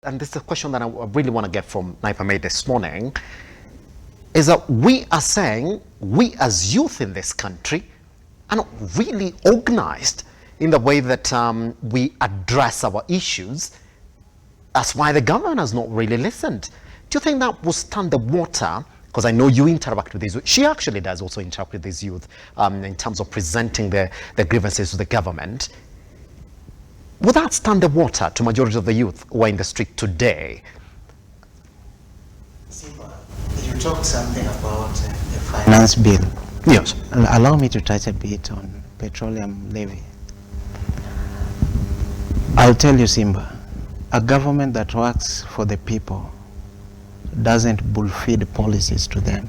and this is a question that I really want to get from Naipame this morning, is that we are saying we as youth in this country are not really organized in the way that we address our issues. That's why the government has not really listened. Do you think that will stand the water? Because I know you interact with these youth. She actually does also interact with these youth in terms of presenting their grievances to the government. Would that stand the water to majority of the youth who are in the street today? Simba, you talked something about the finance bill. Yes. Allow me to touch a bit on petroleum levy. I'll tell you, Simba, a government that works for the people doesn't bullfeed policies to them.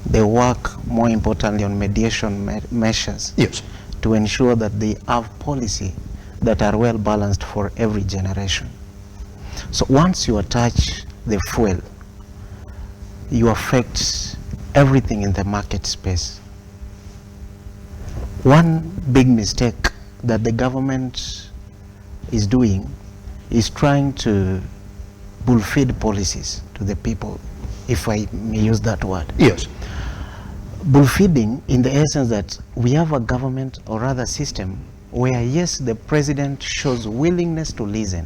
They work, more importantly, on mediation measures, yes, to ensure that they have policy that are well balanced for every generation. So once you attach the fuel, you affect everything in the market space. One big mistake that the government is doing is trying to bullfeed policies to the people, if I may use that word. Yes. Bullfeeding in the essence that we have a government, or rather system, where yes, the president shows willingness to listen,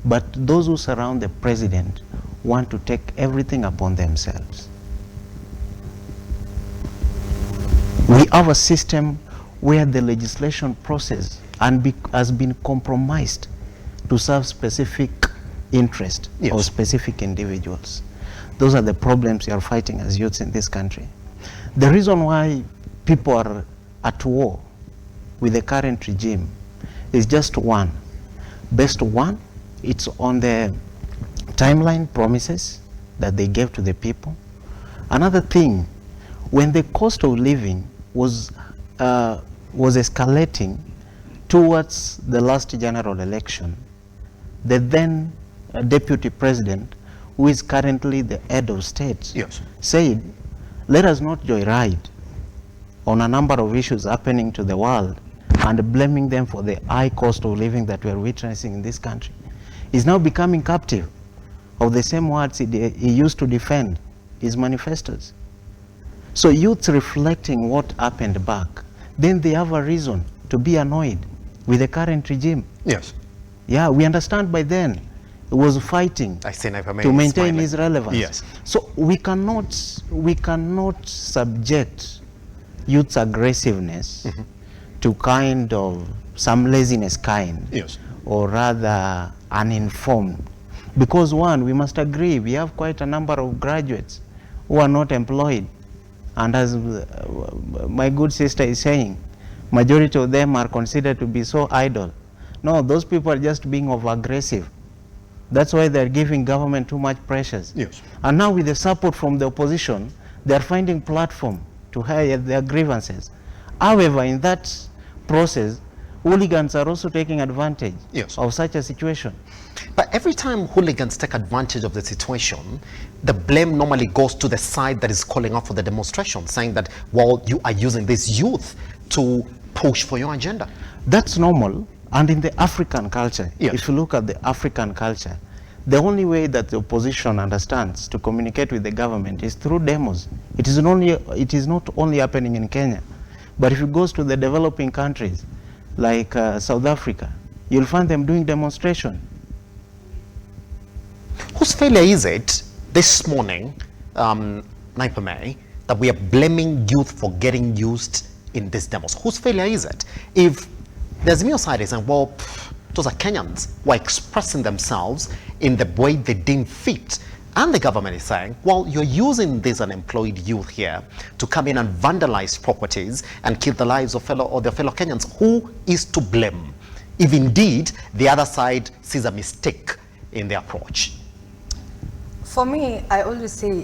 but those who surround the president want to take everything upon themselves. We have a system where the legislation process has been compromised to serve specific interest, yes, or specific individuals. Those are the problems we are fighting as youths in this country. The reason why people are at war with the current regime is just one. Best one, it's on the timeline promises that they gave to the people. Another thing, when the cost of living was escalating towards the last general election, the then deputy president, who is currently the head of state, yes, said, let us not joyride on a number of issues happening to the world and blaming them for the high cost of living that we are witnessing in this country. He's now becoming captive of the same words he used to defend his manifestos. So youths reflecting what happened back, then they have a reason to be annoyed with the current regime. Yes. Yeah, we understand by then he was fighting to maintain his relevance. Yes. So we cannot subject youth's aggressiveness to kind of some laziness kind, yes, or rather uninformed. Because one, we must agree, we have quite a number of graduates who are not employed. And as my good sister is saying, majority of them are considered to be so idle. No, those people are just being over-aggressive. That's why they're giving government too much pressures. Yes. And now with the support from the opposition, they're finding platform to hire their grievances. However, in that process, hooligans are also taking advantage, yes, of such a situation. But every time hooligans take advantage of the situation, the blame normally goes to the side that is calling out for the demonstration, saying that, well, you are using this youth to push for your agenda. That's normal. And in the African culture, yes, if you look at the African culture, the only way that the opposition understands to communicate with the government is through demos. It is not only happening in Kenya, but if it goes to the developing countries like South Africa, you'll find them doing demonstration. Whose failure is it this morning, Naipame, that we are blaming youth for getting used in these demos? Whose failure is it? If there's a side is saying, well, those are Kenyans who are expressing themselves in the way they deem fit. And the government is saying, well, you're using these unemployed youth here to come in and vandalize properties and kill the lives of their fellow Kenyans. Who is to blame if indeed the other side sees a mistake in the approach? For me, I always say